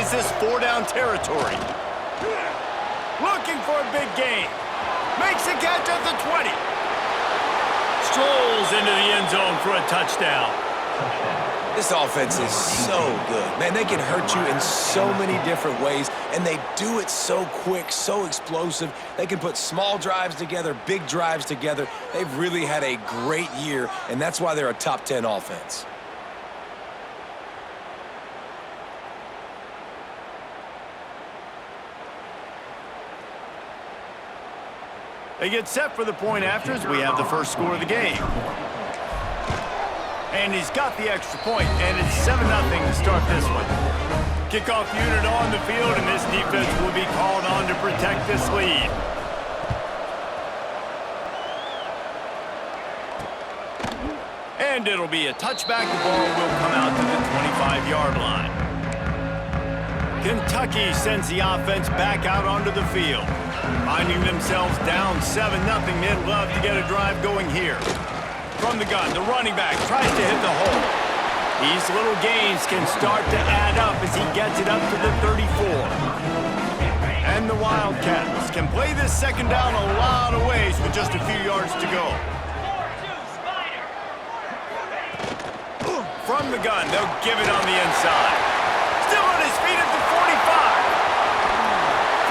Is this 4-down territory? Looking for a big gain. Makes a catch at the 20. Strolls into the end zone for a touchdown. This offense is so good. Man, they can hurt you in so many different ways, and they do it so quick, so explosive. They can put small drives together, big drives together. They've really had a great year, and that's why they're a top 10 offense. They get set for the point after as we have the first score of the game. And he's got the extra point, and it's 7-0 to start this one. Kickoff unit on the field, and this defense will be called on to protect this lead. And it'll be a touchback. The ball will come out to the 25-yard line. Kentucky sends the offense back out onto the field. Finding themselves down 7-0, they'd love to get a drive going here. From the gun, the running back tries to hit the hole. These little gains can start to add up as he gets it up to the 34. And the Wildcats can play this second down a lot of ways with just a few yards to go. From the gun, they'll give it on the inside. Still on his feet at the 45.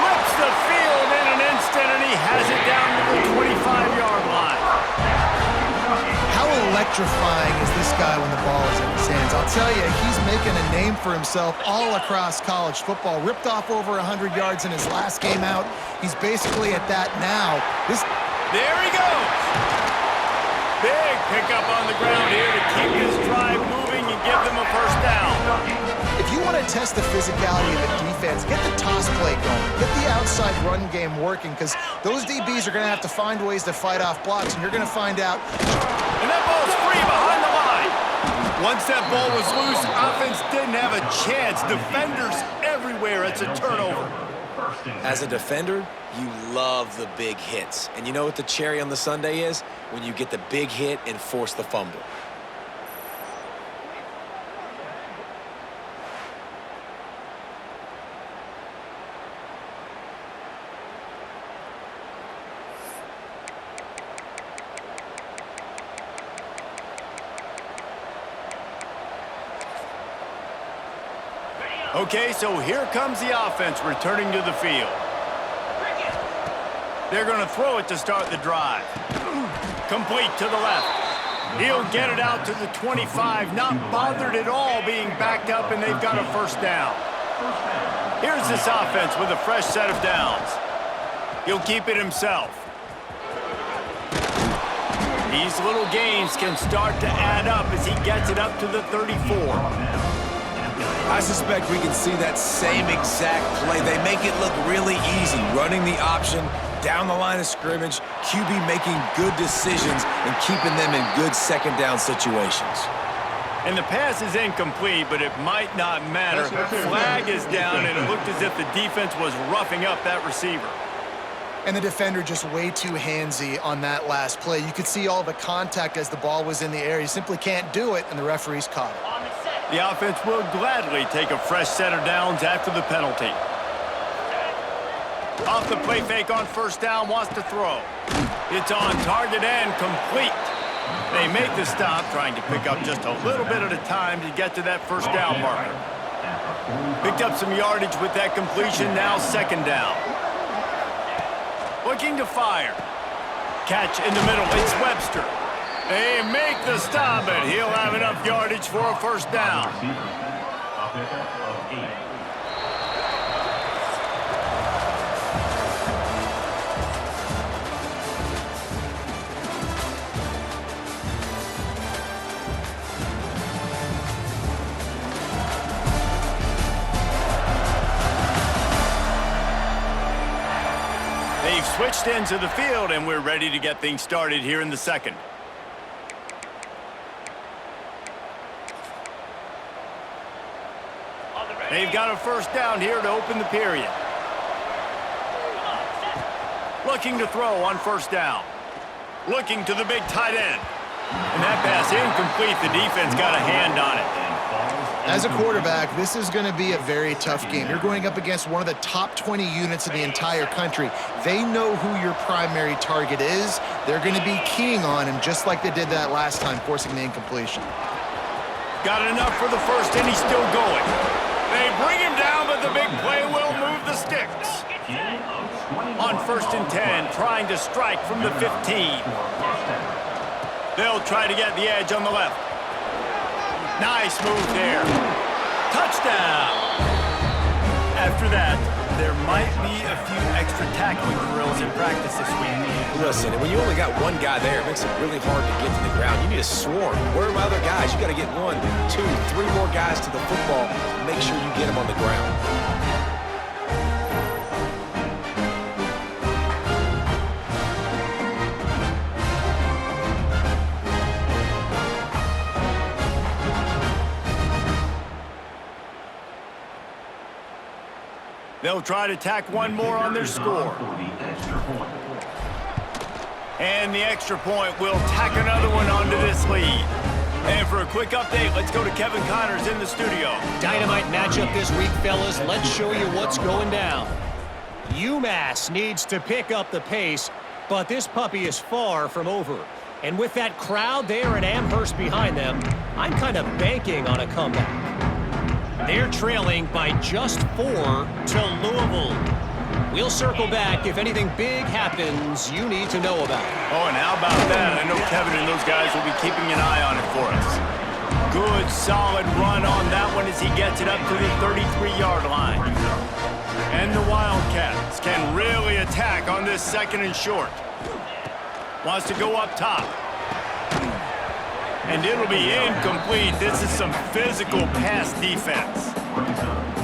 Flips the field in an instant, and he has it down to the 25-yard line. How electrifying is this guy when the ball is in his hands? I'll tell you, he's making a name for himself all across college football. Ripped off over 100 yards in his last game out. He's basically at that now. There he goes. Big pickup on the ground here to keep this drive moving and give them a first down. If you want to test the physicality of the defense, get the toss play going. Get the outside run game working, because those DBs are going to have to find ways to fight off blocks, and you're going to find out. And that ball's free behind the line. Once that ball was loose, offense didn't have a chance. Defenders everywhere. It's a turnover. As a defender, you love the big hits. And you know what the cherry on the sundae is? When you get the big hit and force the fumble. Okay, so here comes the offense returning to the field. They're going to throw it to start the drive. Complete to the left. He'll get it out to the 25, not bothered at all being backed up, and they've got a first down. Here's this offense with a fresh set of downs. He'll keep it himself. These little gains can start to add up as he gets it up to the 34. I suspect we can see that same exact play. They make it look really easy, running the option down the line of scrimmage, QB making good decisions and keeping them in good second down situations. And the pass is incomplete, but it might not matter. Flag is down, and it looked as if the defense was roughing up that receiver. And the defender just way too handsy on that last play. You could see all the contact as the ball was in the air. He simply can't do it, and the referees caught it. The offense will gladly take a fresh set of downs after the penalty. Off the play fake on first down, wants to throw. It's on target and complete. They make the stop, trying to pick up just a little bit at a time to get to that first down marker. Picked up some yardage with that completion, now second down. Looking to fire. Catch in the middle, it's Webster. They make the stop, and he'll have enough yardage for a first down. They've switched into the field, and we're ready to get things started here in the second. They've got a first down here to open the period. Looking to throw on first down. Looking to the big tight end. And that pass incomplete. The defense got a hand on it. As a quarterback, this is going to be a very tough game. You're going up against one of the top 20 units in the entire country. They know who your primary target is. They're going to be keying on him just like they did that last time, forcing the incompletion. Got enough for the first, and he's still going. They bring him down, but the big play will move the sticks. On 1st and 10, trying to strike from the 15. They'll try to get the edge on the left. Nice move there. Touchdown. After that, there might be a few extra tackling drills in practice this week. Listen, when you only got one guy there, it makes it really hard to get to the ground. You need a swarm. Where are my other guys? You got to get 1, 2, 3 more guys to the football to make sure you get them on the ground. They'll try to tack one more on their score. And the extra point will tack another one onto this lead. And for a quick update, let's go to Kevin Connors in the studio. Dynamite matchup this week, fellas. Let's show you what's going down. UMass needs to pick up the pace, but this puppy is far from over. And with that crowd there at Amherst behind them, I'm kind of banking on a comeback. They're trailing by just 4 to Louisville. We'll circle back if anything big happens you need to know about. Oh, and how about that? I know Kevin and those guys will be keeping an eye on it for us. Good, solid run on that one as he gets it up to the 33-yard line. And the Wildcats can really attack on this 2nd and short. Wants to go up top. And it'll be incomplete. This is some physical pass defense.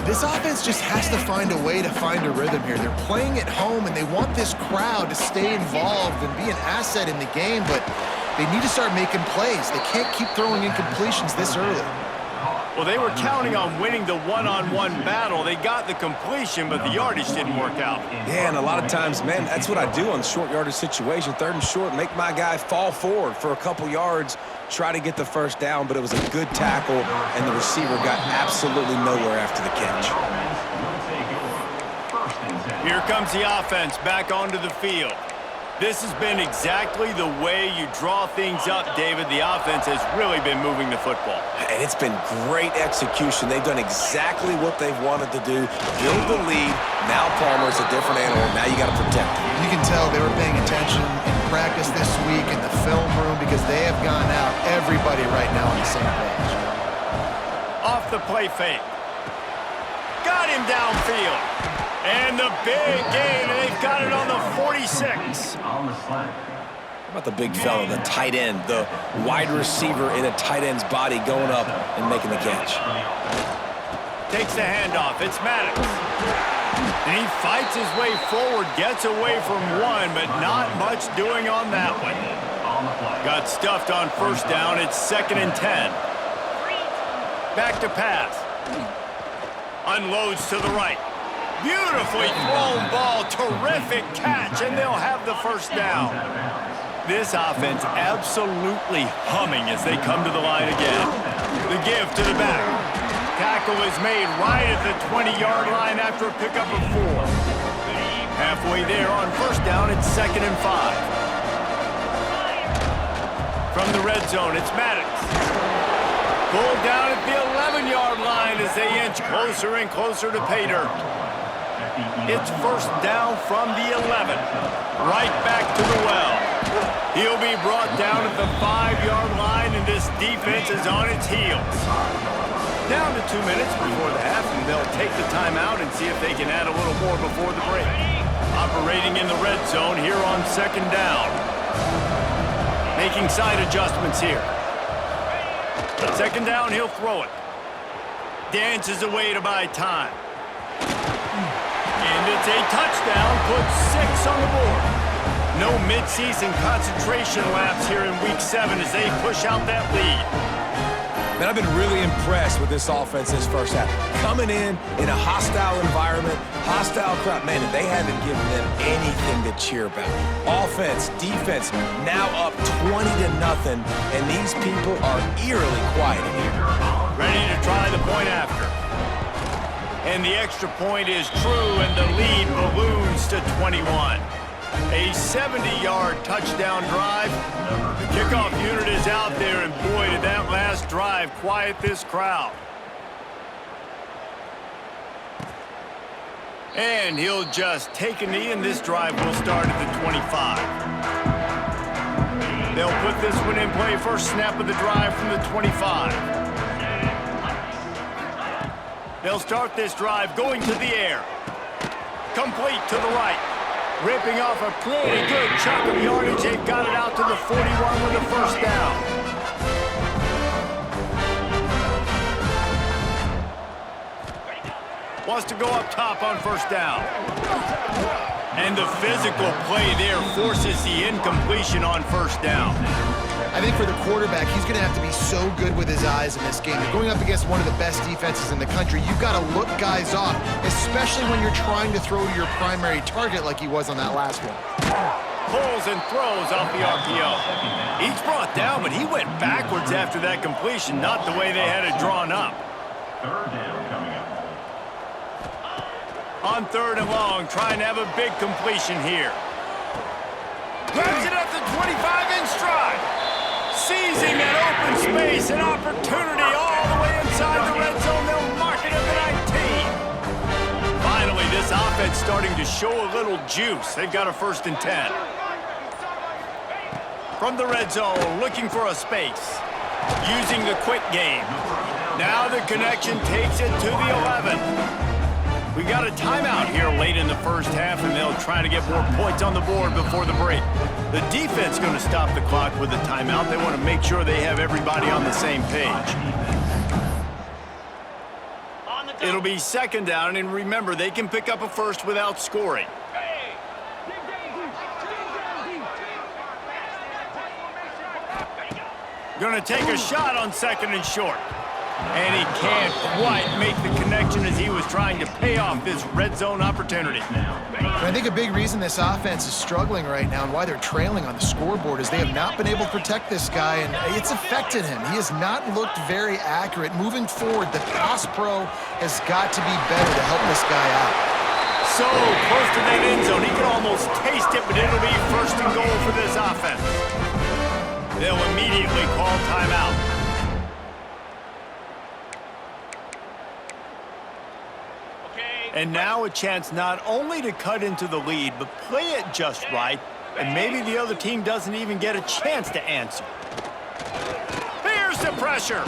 This offense just has to find a way to find a rhythm here. They're playing at home, and they want this crowd to stay involved and be an asset in the game, but they need to start making plays. They can't keep throwing incompletions this early. Well, they were counting on winning the one-on-one battle. They got the completion, but the yardage didn't work out. Yeah, and a lot of times, man, that's what I do on short yardage situation. 3rd and short, make my guy fall forward for a couple yards, try to get the first down, but it was a good tackle, and the receiver got absolutely nowhere after the catch. Here comes the offense back onto the field. This has been exactly the way you draw things up, David. The offense has really been moving the football. And it's been great execution. They've done exactly what they've wanted to do. Build the lead. Now Palmer's a different animal. Now you got to protect him. You can tell they were paying attention in practice this week in the film room because they have gone out, everybody right now on the same page. Off the play fake. Got him downfield. And the big gain, and they've got it on the 46. How about the big fella, the tight end, the wide receiver in a tight end's body going up and making the catch. Takes the handoff. It's Maddox. And he fights his way forward, gets away from one, but not much doing on that one. Got stuffed on 1st down. It's 2nd and 10. Back to pass. Unloads to the right. Beautifully thrown ball, terrific catch, and they'll have the 1st down. This offense absolutely humming as they come to the line again. The give to the back. Tackle is made right at the 20-yard line after a pickup of 4. Halfway there on 1st down, it's 2nd and 5. From the red zone, it's Maddox. Pulled down at the 11-yard line as they inch closer and closer to pay dirt. It's 1st down from the 11. Right back to the well. He'll be brought down at the 5-yard line, and this defense is on its heels. Down to 2 minutes before the half, and they'll take the timeout and see if they can add a little more before the break. Operating in the red zone here on 2nd down. Making side adjustments here. 2nd down, he'll throw it. Dances away to buy time. And it's a touchdown, puts 6 on the board. No midseason concentration laps here in Week 7 as they push out that lead. Man, I've been really impressed with this offense this 1st half. Coming in a hostile environment, hostile crowd, man, and they haven't given them anything to cheer about. Offense, defense, now up 20-0, and these people are eerily quiet in here. Ready to try the point after. And the extra point is true, and the lead balloons to 21. A 70-yard touchdown drive. The kickoff unit is out there, and boy, did that last drive quiet this crowd. And he'll just take a knee, and this drive will start at the 25. They'll put this one in play. First snap of the drive from the 25. They'll start this drive going to the air. Complete to the right. Ripping off a pretty good chunk of yardage. They've got it out to the 41 with a first down. Wants to go up top on first down. And the physical play there forces the incompletion on first down. I think for the quarterback, he's going to have to be so good with his eyes in this game. You're going up against one of the best defenses in the country. You've got to look guys off, especially when you're trying to throw your primary target like he was on that last one. Pulls and throws off the RPO. He's brought down, but he went backwards after that completion, not the way they had it drawn up. Third down coming up. On third and long, trying to have a big completion here. Grabs it at the 25 in stride. Seizing that open space, an opportunity all the way inside the red zone. They'll mark it at the 19. Finally, this offense starting to show a little juice. They've got a 1st and 10. From the red zone, looking for a space. Using the quick game. Now the connection takes it to the 11. We got a timeout here late in the first half, and they'll try to get more points on the board before the break. The defense is going to stop the clock with a timeout. They want to make sure they have everybody on the same page. It'll be 2nd down, and remember, they can pick up a first without scoring. Going to take a shot on 2nd and short. And he can't quite make the connection as he was trying to pay off this red zone opportunity. I think a big reason this offense is struggling right now and why they're trailing on the scoreboard is they have not been able to protect this guy, and it's affected him. He has not looked very accurate. Moving forward, the pass pro has got to be better to help this guy out. So close to that end zone. He can almost taste it, but it'll be 1st and goal for this offense. They'll immediately call timeout. And now a chance not only to cut into the lead, but play it just right, and maybe the other team doesn't even get a chance to answer. Here's the pressure.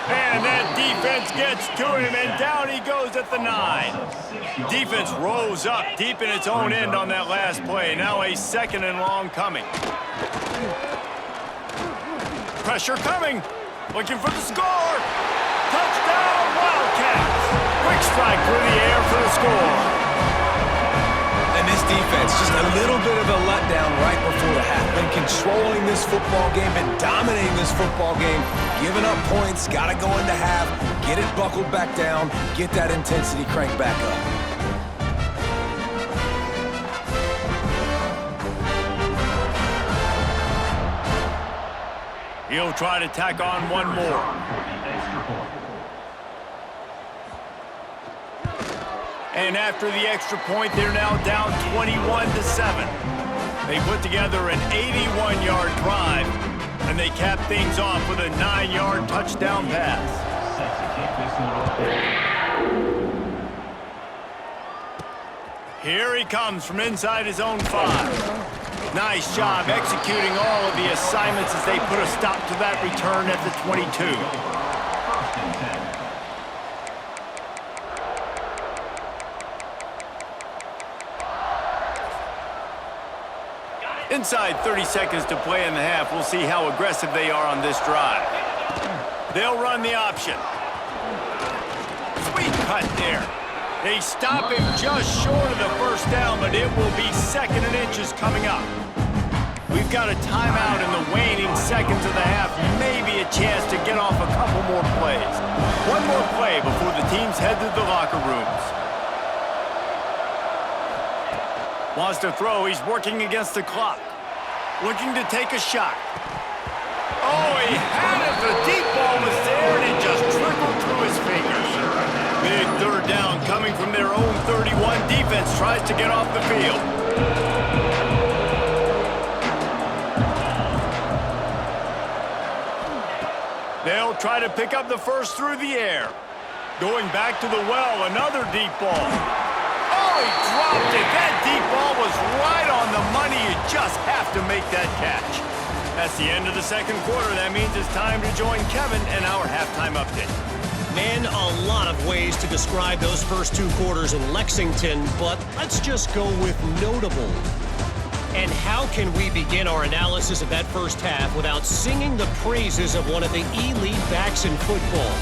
And that defense gets to him, and down he goes at the 9. Defense rose up deep in its own end on that last play. Now a 2nd and long coming. Pressure coming. Looking for the score. Touchdown, Wildcats. Quick strike through the air for the score. And this defense, just a little bit of a letdown right before the half. Been controlling this football game, been dominating this football game, giving up points, got to go into half, get it buckled back down, get that intensity cranked back up. He'll try to tack on one more. And after the extra point, they're now down 21-7. They put together an 81-yard drive, and they cap things off with a 9-yard touchdown pass. Here he comes from inside his own 5. Nice job executing all of the assignments as they put a stop to that return at the 22. Inside 30 seconds to play in the half. We'll see how aggressive they are on this drive. They'll run the option. Sweet cut there. They stop him just short of the first down, but it will be 2nd and inches coming up. We've got a timeout in the waning seconds of the half. Maybe a chance to get off a couple more plays. One more play before the teams head to the locker rooms. Wants to throw. He's working against the clock. Looking to take a shot. Oh, he had it. The deep ball was there, and it just offense tries to get off the field. They'll try to pick up the first through the air. Going back to the well, another deep ball. Oh, he dropped it. That deep ball was right on the money. You just have to make that catch. That's the end of the second quarter. That means it's time to join Kevin and our halftime update. Man, a lot of ways to describe those first 2 quarters in Lexington, but let's just go with notable. And how can we begin our analysis of that first half without singing the praises of one of the elite backs in football?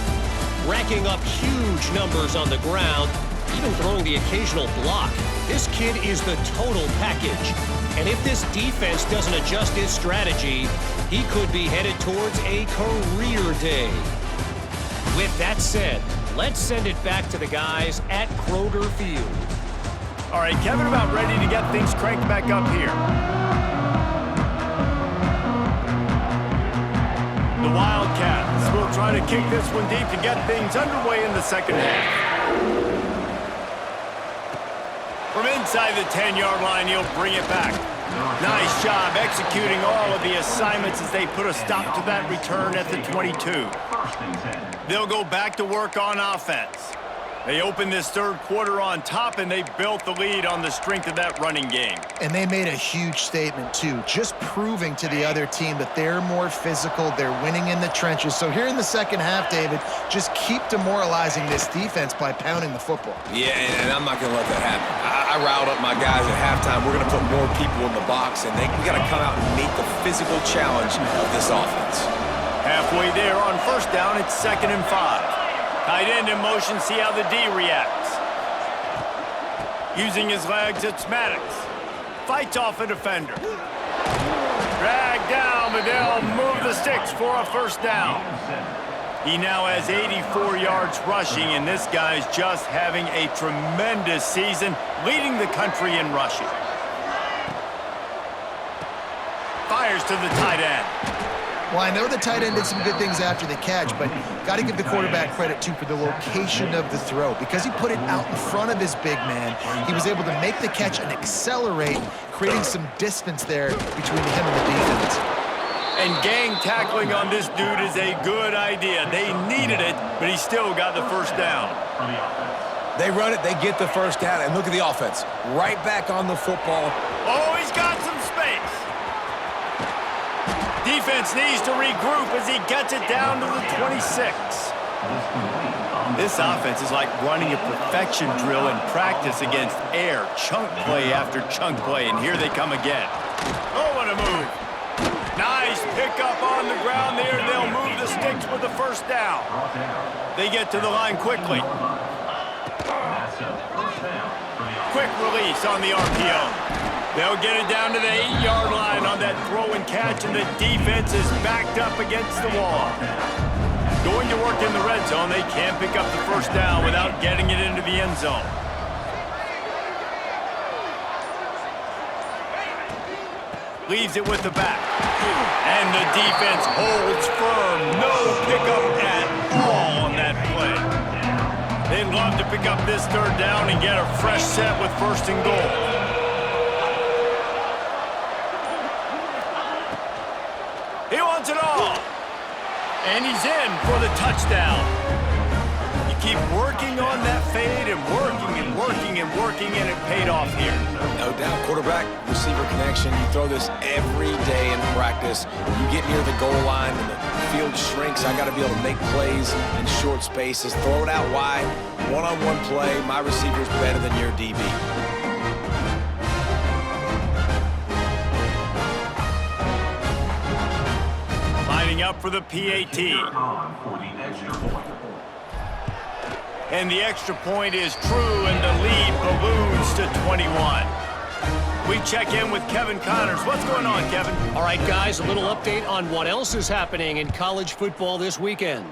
Racking up huge numbers on the ground, even throwing the occasional block. This kid is the total package. And if this defense doesn't adjust its strategy, he could be headed towards a career day. With that said, let's send it back to the guys at Kroger Field. All right, Kevin, about ready to get things cranked back up here. The Wildcats will try to kick this one deep to get things underway in the second half. From inside the 10-yard line, he'll bring it back. Nice job executing all of the assignments as they put a stop to that return at the 22. They'll go back to work on offense. They opened this third quarter on top, and they built the lead on the strength of that running game. And they made a huge statement, too, just proving to the other team that they're more physical, they're winning in the trenches. So here in the second half, David, just keep demoralizing this defense by pounding the football. Yeah, and I'm not going to let that happen. I riled up my guys at halftime. We're going to put more people in the box, and we got to come out and meet the physical challenge of this offense. Halfway there on first down, it's 2nd and 5. Tight end in motion, see how the D reacts. Using his legs, it's Maddox. Fights off a defender. Dragged down, but they'll move the sticks for a first down. He now has 84 yards rushing, and this guy's just having a tremendous season, leading the country in rushing. Fires to the tight end. Well, I know the tight end did some good things after the catch, but got to give the quarterback credit, too, for the location of the throw. Because he put it out in front of his big man, he was able to make the catch and accelerate, creating some distance there between him and the defense. And gang tackling on this dude is a good idea. They needed it, but he still got the first down. They run it, they get the first down, and look at the offense. Right back on the football. Oh, he's got some space. Defense needs to regroup as he gets it down to the 26. This offense is like running a perfection drill in practice against air, chunk play after chunk play, and here they come again. Oh, what a move. Nice pickup on the ground there. They'll move the sticks with the first down. They get to the line quickly. Quick release on the RPO. They'll get it down to the 8-yard line on that throw and catch, and the defense is backed up against the wall. Going to work in the red zone, they can't pick up the first down without getting it into the end zone. Leaves it with the back. And the defense holds firm. No pickup at all on that play. They'd love to pick up this third down and get a fresh set with 1st and goal. He wants it all. And he's in for the touchdown. You keep working on that fade and working and working and working, and it paid off here. No doubt. Quarterback-receiver connection. You throw this every day in practice. You get near the goal line and the field shrinks. I got to be able to make plays in short spaces. Throw it out wide. One-on-one play. My receiver's better than your DB. Up for the PAT. And the extra point is true, and the lead balloons to 21. We check in with Kevin Connors. What's going on, Kevin? All right, guys, a little update on what else is happening in college football this weekend.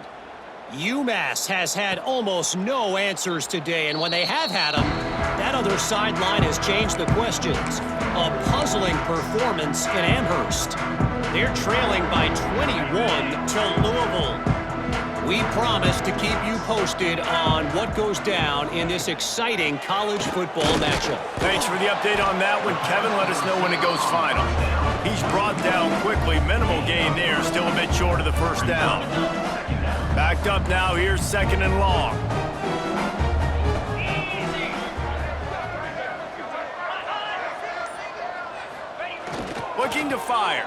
UMass has had almost no answers today, and when they have had them, that other sideline has changed the questions. A puzzling performance in Amherst. They're trailing by 21 to Louisville. We promise to keep you posted on what goes down in this exciting college football matchup. Thanks for the update on that one, Kevin. Let us know when it goes final. He's brought down quickly. Minimal gain there. Still a bit short of the first down. Backed up now. Here's 2nd and long. Looking to fire.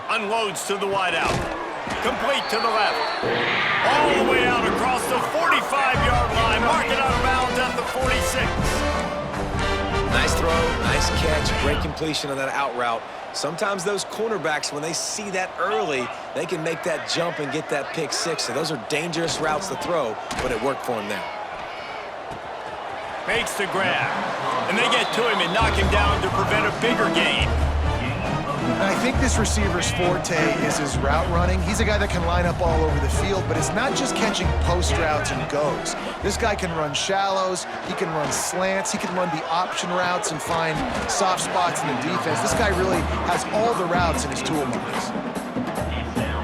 Unloads to the wideout. Complete to the left. All the way out across the 45-yard line. Mark it out of bounds at the 46. Nice throw, nice catch, great completion on that out route. Sometimes those cornerbacks, when they see that early, they can make that jump and get that pick six. So those are dangerous routes to throw, but it worked for him there. Makes the grab. And they get to him and knock him down to prevent a bigger gain. I think this receiver's forte is his route running. He's a guy that can line up all over the field, but it's not just catching post routes and goes. This guy can run shallows, he can run slants, he can run the option routes and find soft spots in the defense. This guy really has all the routes in his toolbox.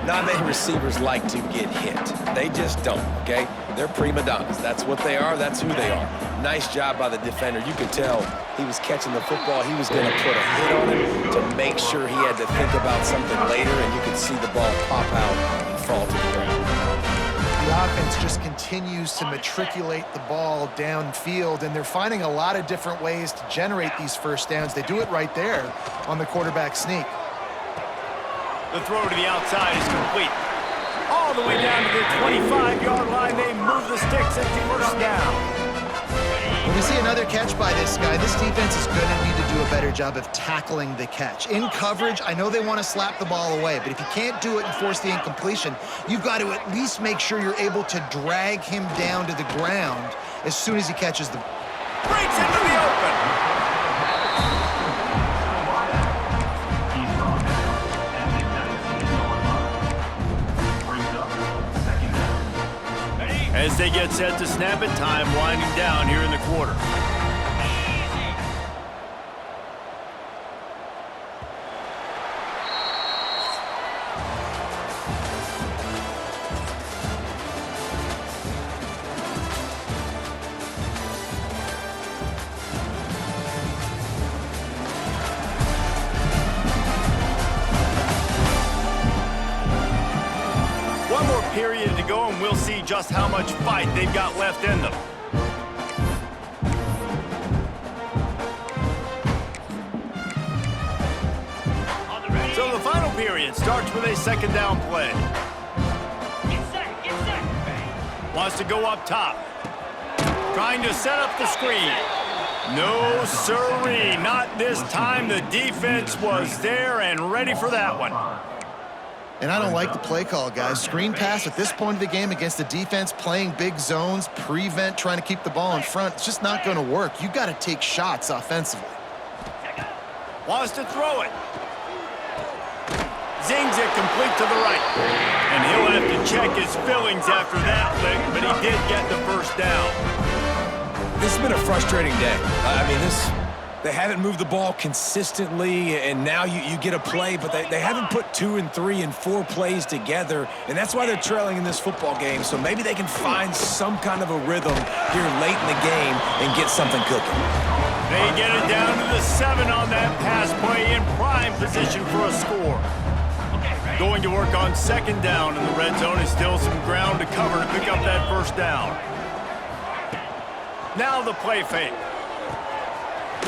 Not many receivers like to get hit. They just don't, okay? They're prima donnas. That's what they are. That's who they are. Nice job by the defender. You could tell he was catching the football. He was going to put a hit on him to make sure he had to think about something later, and you could see the ball pop out and fall to the ground. The offense just continues to matriculate the ball downfield, and they're finding a lot of different ways to generate these first downs. They do it right there on the quarterback sneak. The throw to the outside is complete. All the way down to the 25-yard line. They move the sticks at the first down. When we see another catch by this guy, this defense is going to need to do a better job of tackling the catch. In coverage, I know they want to slap the ball away, but if you can't do it and force the incompletion, you've got to at least make sure you're able to drag him down to the ground as soon as he catches the ball. Breaks into the open. As they get set to snap it, time winding down here in the quarter. Period to go, and we'll see just how much fight they've got left in them. So the final period starts with a 2nd down play. Wants to go up top. Trying to set up the screen. No siree, not this time. The defense was there and ready for that one. And I don't like the play call, guys. Screen pass at this point of the game against the defense playing big zones, prevent, trying to keep the ball in front. It's just not going to work. You got to take shots offensively. Wants to throw it. Zings it complete to the right. And he'll have to check his fillings after that lick, but he did get the first down. This has been a frustrating day. They haven't moved the ball consistently, and now you get a play, but they haven't put 2 and 3 and 4 plays together, and that's why they're trailing in this football game. So maybe they can find some kind of a rhythm here late in the game and get something cooking. They get it down to the 7 on that pass play, in prime position for a score. Going to work on 2nd down, and the red zone is still some ground to cover to pick up that first down. Now the play fake.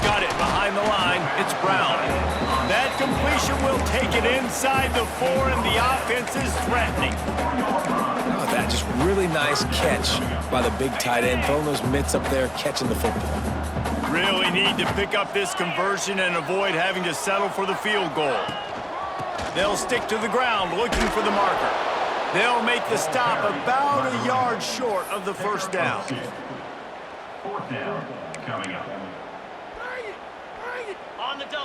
Got it behind the line. It's Brown. That completion will take it inside the 4, and the offense is threatening. Oh, that just really nice catch by the big tight end, throwing those mitts up there, catching the football. Really need to pick up this conversion and avoid having to settle for the field goal. They'll stick to the ground looking for the marker. They'll make the stop about a yard short of the first down. 4th down coming up.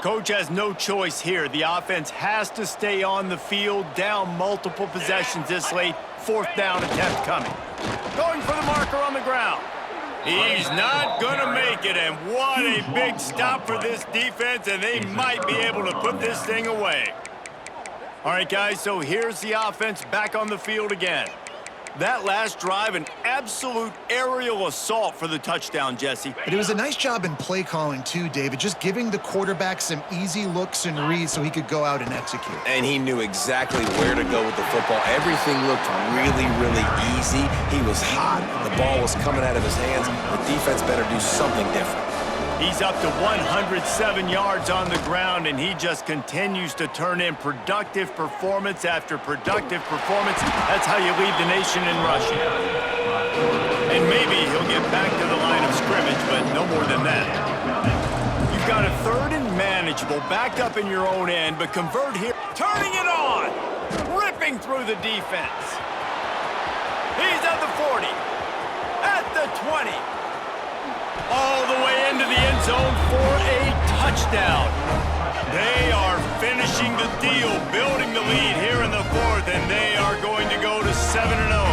Coach has no choice here. The offense has to stay on the field, down multiple possessions this late. 4th down attempt coming. Going for the marker on the ground. He's not going to make it, and what a big stop for this defense, and they might be able to put this thing away. All right, guys, so here's the offense back on the field again. That last drive, an absolute aerial assault for the touchdown, Jesse. But it was a nice job in play calling, too, David, just giving the quarterback some easy looks and reads so he could go out and execute. And he knew exactly where to go with the football. Everything looked really, really easy. He was hot. The ball was coming out of his hands. The defense better do something different. He's up to 107 yards on the ground, and he just continues to turn in productive performance after productive performance. That's how you lead the nation in rushing. And maybe he'll get back to the line of scrimmage, but no more than that. You've got a 3rd and manageable, back up in your own end, but convert here. Turning it on! Ripping through the defense. He's at the 40. At the 20. All the way into the end zone for a touchdown. They are finishing the deal, building the lead here in the 4th, and they are going to go to 7-0.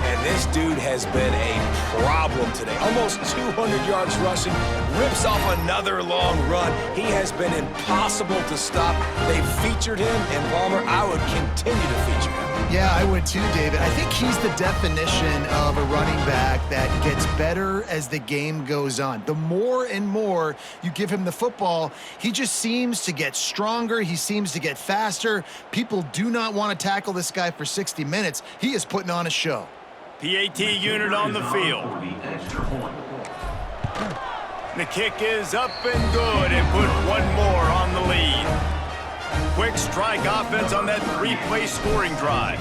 And this dude has been a problem today. Almost 200 yards rushing, rips off another long run. He has been impossible to stop. They've featured him, and Palmer, I would continue to feature him. Yeah, I would too, David. I think he's the definition of a running back that gets better as the game goes on. The more and more you give him the football, he just seems to get stronger. He seems to get faster. People do not want to tackle this guy for 60 minutes. He is putting on a show. PAT unit on the field. The kick is up and good, and put one more on the lead. Quick strike offense on that 3-play scoring drive.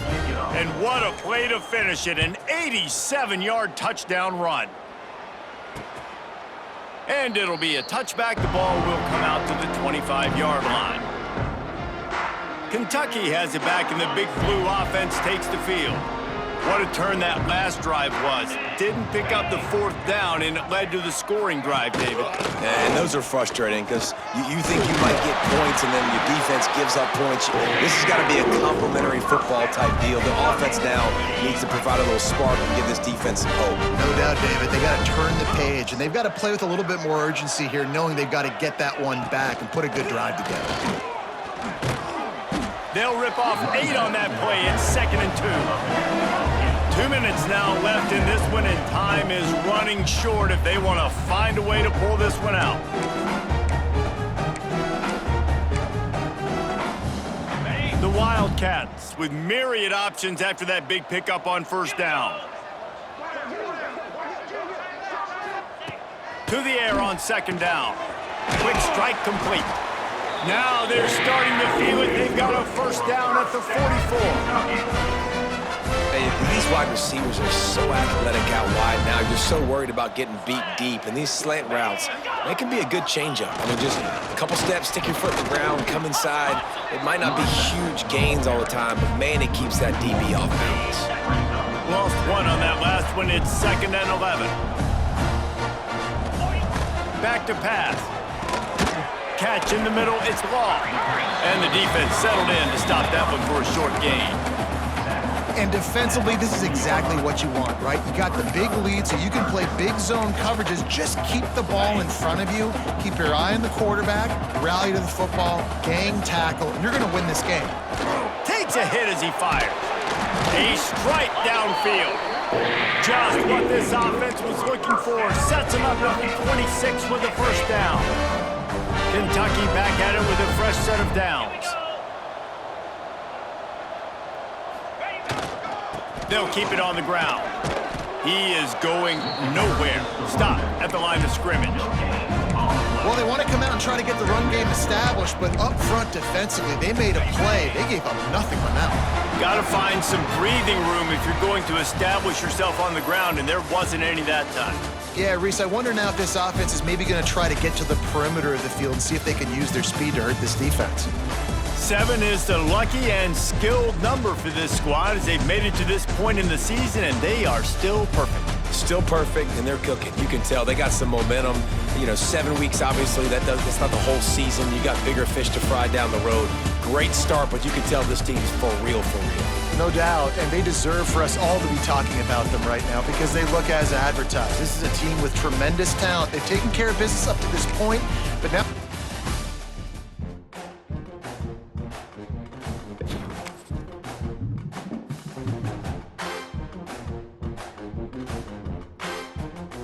And what a play to finish it, an 87-yard touchdown run. And it'll be a touchback. The ball will come out to the 25-yard line. Kentucky has it back, and the big blue offense takes the field. What a turn that last drive was. Didn't pick up the 4th down, and it led to the scoring drive, David. And those are frustrating because you think you might get points and then your defense gives up points. This has got to be a complimentary football type deal. The offense now needs to provide a little spark and give this defense some hope. No doubt, David. They got to turn the page, and they've got to play with a little bit more urgency here, knowing they've got to get that one back and put a good drive together. They'll rip off 8 on that play. It's 2nd and 2. 2 minutes now left in this one, and time is running short if they want to find a way to pull this one out. The Wildcats with myriad options after that big pickup on 1st down. To the air on 2nd down. Quick strike complete. Now they're starting to feel it. They've got a 1st down at the 44. These wide receivers are so athletic out wide now. You're so worried about getting beat deep. And these slant routes, they can be a good changeup. I mean, just a couple steps, stick your foot in the ground, come inside. It might not be huge gains all the time, but, man, it keeps that DB off balance. Lost 1 on that last one. It's 2nd and 11. Back to pass. Catch in the middle. It's long. And the defense settled in to stop that one for a short gain. And defensively, this is exactly what you want, right? You got the big lead, so you can play big zone coverages. Just keep the ball in front of you. Keep your eye on the quarterback. Rally to the football. Gang tackle. And you're going to win this game. Takes a hit as he fires. A strike downfield. Just what this offense was looking for. Sets him up at the 26 with the 1st down. Kentucky back at it with a fresh set of downs. They'll keep it on the ground. He is going nowhere. Stop at the line of scrimmage. Well, they want to come out and try to get the run game established, but up front defensively, they made a play. They gave up nothing on that one. Got to find some breathing room if you're going to establish yourself on the ground, and there wasn't any that time. Yeah, Reese, I wonder now if this offense is maybe going to try to get to the perimeter of the field and see if they can use their speed to hurt this defense. 7 is the lucky and skilled number for this squad as they've made it to this point in the season, and they are still perfect. Still perfect, and they're cooking. You can tell they got some momentum. You know, 7 weeks, obviously, that's not the whole season. You got bigger fish to fry down the road. Great start, but you can tell this team's for real, for real. No doubt, and they deserve for us all to be talking about them right now because they look as advertised. This is a team with tremendous talent. They've taken care of business up to this point, but now...